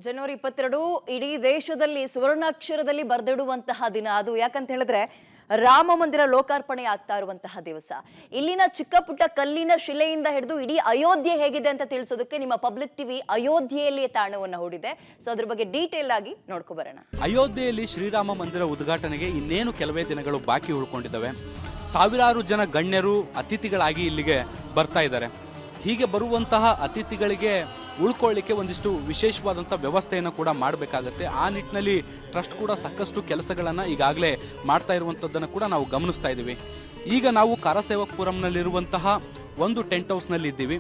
ಜನವರಿ 22 ಇಡೀ ದೇಶದಲ್ಲಿ ಸುವರ್ಣಾಕ್ಷರದಲ್ಲಿ ಬರೆದಿಡುವಂತಹ ದಿನ. ಅದು ಯಾಕಂತ ಹೇಳಿದ್ರೆ ರಾಮ ಮಂದಿರ ಲೋಕಾರ್ಪಣೆ ಆಗ್ತಾ ಇರುವಂತಹ ದಿವಸ. ಇಲ್ಲಿನ ಚಿಕ್ಕ ಪುಟ್ಟ ಕಲ್ಲಿನ ಶಿಲೆಯಿಂದ ಹಿಡಿದು ಇಡೀ ಅಯೋಧ್ಯೆ ಹೇಗಿದೆ ಅಂತ ತಿಳಿಸೋದಕ್ಕೆ ನಿಮ್ಮ ಪಬ್ಲಿಕ್ ಟಿವಿ ಅಯೋಧ್ಯೆಯಲ್ಲಿ ತಾಣವನ್ನು ಹೂಡಿದೆ. ಸೊ ಅದ್ರ ಬಗ್ಗೆ ಡೀಟೇಲ್ ಆಗಿ ನೋಡ್ಕೊ ಬರೋಣ. ಅಯೋಧ್ಯೆಯಲ್ಲಿ ಶ್ರೀರಾಮ ಮಂದಿರ ಉದ್ಘಾಟನೆಗೆ ಇನ್ನೇನು ಕೆಲವೇ ದಿನಗಳು ಬಾಕಿ ಉಳ್ಕೊಂಡಿದ್ದಾವೆ. ಸಾವಿರಾರು ಜನ ಗಣ್ಯರು ಅತಿಥಿಗಳಾಗಿ ಇಲ್ಲಿಗೆ ಬರ್ತಾ ಇದ್ದಾರೆ. ಹೀಗೆ ಬರುವಂತಹ ಅತಿಥಿಗಳಿಗೆ ಉಳ್ಕೊಳ್ಳಿಕ್ಕೆ ಒಂದಿಷ್ಟು ವಿಶೇಷವಾದಂಥ ವ್ಯವಸ್ಥೆಯನ್ನು ಕೂಡ ಮಾಡಬೇಕಾಗತ್ತೆ. ಆ ನಿಟ್ಟಿನಲ್ಲಿ ಟ್ರಸ್ಟ್ ಕೂಡ ಸಾಕಷ್ಟು ಕೆಲಸಗಳನ್ನು ಈಗಾಗಲೇ ಮಾಡ್ತಾ ಇರುವಂಥದ್ದನ್ನು ಕೂಡ ನಾವು ಗಮನಿಸ್ತಾ ಇದ್ದೀವಿ. ಈಗ ನಾವು ಕಾರಸೇವಕಪುರಂನಲ್ಲಿರುವಂತಹ ಒಂದು ಟೆಂಟ್ ಹೌಸ್ನಲ್ಲಿ ಇದ್ದೀವಿ.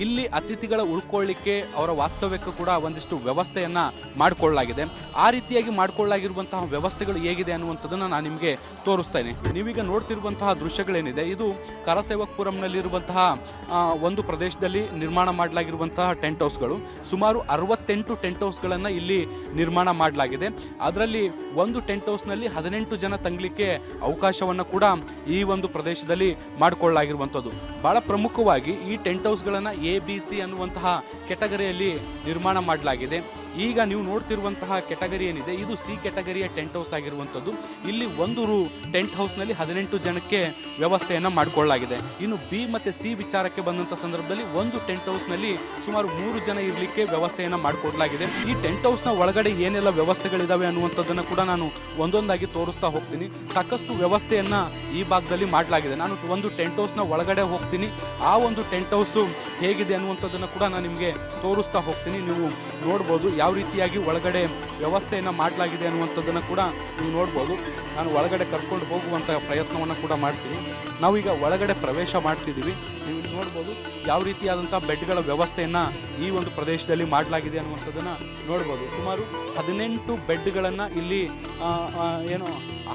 ಇಲ್ಲಿ ಅತಿಥಿಗಳ ಉಳ್ಕೊಳ್ಳಿಕ್ಕೆ ಅವರ ವಾಸ್ತವ್ಯಕ್ಕೂ ಕೂಡ ಒಂದಿಷ್ಟು ವ್ಯವಸ್ಥೆಯನ್ನು ಮಾಡಿಕೊಳ್ಳಲಾಗಿದೆ. ಆ ರೀತಿಯಾಗಿ ಮಾಡಿಕೊಳ್ಳಲಾಗಿರುವಂತಹ ವ್ಯವಸ್ಥೆಗಳು ಹೇಗಿದೆ ಅನ್ನುವಂಥದ್ದನ್ನು ನಾನು ನಿಮಗೆ ತೋರಿಸ್ತಾ ಇದ್ದೀನಿ. ನೀವೀಗ ನೋಡ್ತಿರುವಂತಹ ದೃಶ್ಯಗಳೇನಿದೆ ಇದು ಕಾರಸೇವಕಪುರಂನಲ್ಲಿರುವಂತಹ ಒಂದು ಪ್ರದೇಶದಲ್ಲಿ ನಿರ್ಮಾಣ ಮಾಡಲಾಗಿರುವಂತಹ ಟೆಂಟ್ ಹೌಸ್ಗಳು. ಸುಮಾರು 68 ಟೆಂಟ್ ಹೌಸ್ಗಳನ್ನು ಇಲ್ಲಿ ನಿರ್ಮಾಣ ಮಾಡಲಾಗಿದೆ. ಅದರಲ್ಲಿ ಒಂದು ಟೆಂಟ್ ಹೌಸ್ನಲ್ಲಿ 18 ಜನ ತಂಗಲಿಕ್ಕೆ ಅವಕಾಶವನ್ನು ಕೂಡ ಈ ಒಂದು ಪ್ರದೇಶದಲ್ಲಿ ಮಾಡಿಕೊಳ್ಳಲಾಗಿರುವಂಥದ್ದು. ಬಹಳ ಪ್ರಮುಖವಾಗಿ ಈ ಟೆಂಟ್ ಹೌಸ್ಗಳನ್ನು ABC ಅನ್ನುವಂತಹ ಕೆಟಗರಿಯಲ್ಲಿ ನಿರ್ಮಾಣ ಮಾಡಲಾಗಿದೆ. ಈಗ ನೀವು ನೋಡ್ತಿರುವಂತಹ ಕೆಟಗರಿ ಏನಿದೆ ಇದು C ಕೆಟಗರಿಯ ಟೆಂಟ್ ಹೌಸ್ ಆಗಿರುವಂಥದ್ದು. ಇಲ್ಲಿ ಒಂದು ಟೆಂಟ್ ಹೌಸ್ನಲ್ಲಿ 18 ಜನಕ್ಕೆ ವ್ಯವಸ್ಥೆಯನ್ನು ಮಾಡಿಕೊಳ್ಳಲಾಗಿದೆ. ಇನ್ನು B ಮತ್ತು C ವಿಚಾರಕ್ಕೆ ಬಂದಂಥ ಸಂದರ್ಭದಲ್ಲಿ ಒಂದು ಟೆಂಟ್ ಹೌಸ್ನಲ್ಲಿ ಸುಮಾರು 3 ಜನ ಇರಲಿಕ್ಕೆ ವ್ಯವಸ್ಥೆಯನ್ನು ಮಾಡಿಕೊಡಲಾಗಿದೆ. ಈ ಟೆಂಟ್ ಹೌಸ್ನ ಒಳಗಡೆ ಏನೆಲ್ಲ ವ್ಯವಸ್ಥೆಗಳಿದಾವೆ ಅನ್ನುವಂಥದ್ದನ್ನು ಕೂಡ ನಾನು ಒಂದೊಂದಾಗಿ ತೋರಿಸ್ತಾ ಹೋಗ್ತೀನಿ. ಸಾಕಷ್ಟು ವ್ಯವಸ್ಥೆಯನ್ನು ಈ ಭಾಗದಲ್ಲಿ ಮಾಡಲಾಗಿದೆ. ನಾನು ಒಂದು ಟೆಂಟ್ ಹೌಸ್ನ ಒಳಗಡೆ ಹೋಗ್ತೀನಿ. ಆ ಒಂದು ಟೆಂಟ್ ಹೌಸು ಹೇಗಿದೆ ಅನ್ನುವಂಥದ್ದನ್ನು ಕೂಡ ನಾನು ನಿಮಗೆ ತೋರಿಸ್ತಾ ಹೋಗ್ತೀನಿ. ನೀವು ನೋಡ್ಬೋದು ಯಾವ ರೀತಿಯಾಗಿ ಒಳಗಡೆ ವ್ಯವಸ್ಥೆಯನ್ನು ಮಾಡಲಾಗಿದೆ ಅನ್ನುವಂಥದ್ದನ್ನು ಕೂಡ ನೀವು ನೋಡ್ಬೋದು. ನಾನು ಒಳಗಡೆ ಕರ್ಕೊಂಡು ಹೋಗುವಂಥ ಪ್ರಯತ್ನವನ್ನು ಕೂಡ ಮಾಡ್ತೀನಿ. ನಾವೀಗ ಒಳಗಡೆ ಪ್ರವೇಶ ಮಾಡ್ತಿದ್ದೀವಿ. ನೀವು ನೋಡ್ಬೋದು ಯಾವ ರೀತಿಯಾದಂಥ ಬೆಡ್ಗಳ ವ್ಯವಸ್ಥೆಯನ್ನು ಈ ಒಂದು ಪ್ರದೇಶದಲ್ಲಿ ಮಾಡಲಾಗಿದೆ ಅನ್ನುವಂಥದ್ದನ್ನು ನೋಡ್ಬೋದು. ಸುಮಾರು 18 ಬೆಡ್ಗಳನ್ನು ಇಲ್ಲಿ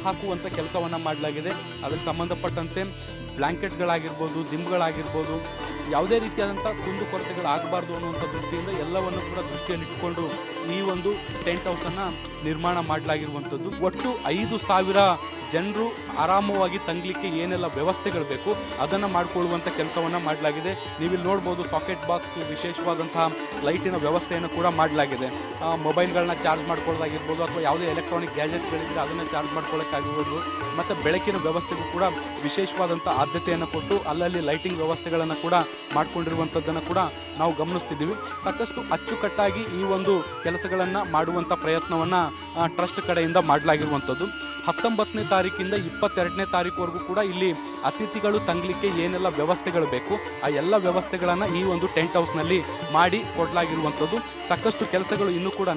ಹಾಕುವಂಥ ಕೆಲಸವನ್ನು ಮಾಡಲಾಗಿದೆ. ಅದಕ್ಕೆ ಸಂಬಂಧಪಟ್ಟಂತೆ ಬ್ಲ್ಯಾಂಕೆಟ್ಗಳಾಗಿರ್ಬೋದು, ದಿಂಬುಗಳಾಗಿರ್ಬೋದು, ಯಾವುದೇ ರೀತಿಯಾದಂಥ ಕುಂದು ಕೊರತೆಗಳಾಗಬಾರ್ದು ಅನ್ನುವಂಥ ದೃಷ್ಟಿಯಿಂದ ಎಲ್ಲವನ್ನು ಕೂಡ ದೃಷ್ಟಿಯಲ್ಲಿಟ್ಟುಕೊಂಡು ಈ ಒಂದು ಟೆಂಟ್ ಹೌಸನ್ನು ನಿರ್ಮಾಣ ಮಾಡಲಾಗಿರುವಂಥದ್ದು. ಒಟ್ಟು 5,000 ಜನರು ಆರಾಮವಾಗಿ ತಂಗಲಿಕ್ಕೆ ಏನೆಲ್ಲ ವ್ಯವಸ್ಥೆಗಳು ಬೇಕು ಅದನ್ನು ಮಾಡಿಕೊಳ್ಳುವಂಥ ಕೆಲಸವನ್ನು ಮಾಡಲಾಗಿದೆ. ನೀವಿಲ್ಲಿ ನೋಡ್ಬೋದು ಸಾಕೆಟ್ ಬಾಕ್ಸ್, ವಿಶೇಷವಾದಂತಹ ಲೈಟಿನ ವ್ಯವಸ್ಥೆಯನ್ನು ಕೂಡ ಮಾಡಲಾಗಿದೆ. ಮೊಬೈಲ್ಗಳನ್ನ ಚಾರ್ಜ್ ಮಾಡ್ಕೊಳ್ಳೋದಾಗಿರ್ಬೋದು ಅಥವಾ ಯಾವುದೇ ಎಲೆಕ್ಟ್ರಾನಿಕ್ ಗ್ಯಾಜೆಟ್ಗಳಿದ್ರೆ ಅದನ್ನು ಚಾರ್ಜ್ ಮಾಡ್ಕೊಳ್ಳೋಕ್ಕಾಗಿರ್ಬೋದು. ಮತ್ತು ಬೆಳಕಿನ ವ್ಯವಸ್ಥೆಗೂ ಕೂಡ ವಿಶೇಷವಾದಂಥ ಆದ್ಯತೆಯನ್ನು ಕೊಟ್ಟು ಅಲ್ಲಲ್ಲಿ ಲೈಟಿಂಗ್ ವ್ಯವಸ್ಥೆಗಳನ್ನು ಕೂಡ ಮಾಡಿಕೊಂಡಿರುವಂಥದ್ದನ್ನು ಕೂಡ ನಾವು ಗಮನಿಸ್ತಿದ್ದೀವಿ. ಸಾಕಷ್ಟು ಅಚ್ಚುಕಟ್ಟಾಗಿ ಈ ಒಂದು ಕೆಲಸಗಳನ್ನು ಮಾಡುವಂಥ ಪ್ರಯತ್ನವನ್ನು ಟ್ರಸ್ಟ್ ಕಡೆಯಿಂದ ಮಾಡಲಾಗಿರುವಂಥದ್ದು. 19ನೇ ತಾರೀಕಿಂದ 22ನೇ ತಾರೀಕುವರೆಗೂ ಕೂಡ ಇಲ್ಲಿ ಅತಿಥಿಗಳು ತಂಗಲಿಕ್ಕೆ ಏನೆಲ್ಲ ವ್ಯವಸ್ಥೆಗಳು ಬೇಕು ಆ ಎಲ್ಲ ವ್ಯವಸ್ಥೆಗಳನ್ನು ಈ ಒಂದು ಟೆಂಟ್ ಹೌಸ್ನಲ್ಲಿ ಮಾಡಿ ಕೊಡಲಾಗಿರುವಂಥದ್ದು. ಸಾಕಷ್ಟು ಕೆಲಸಗಳು ಇನ್ನೂ ಕೂಡ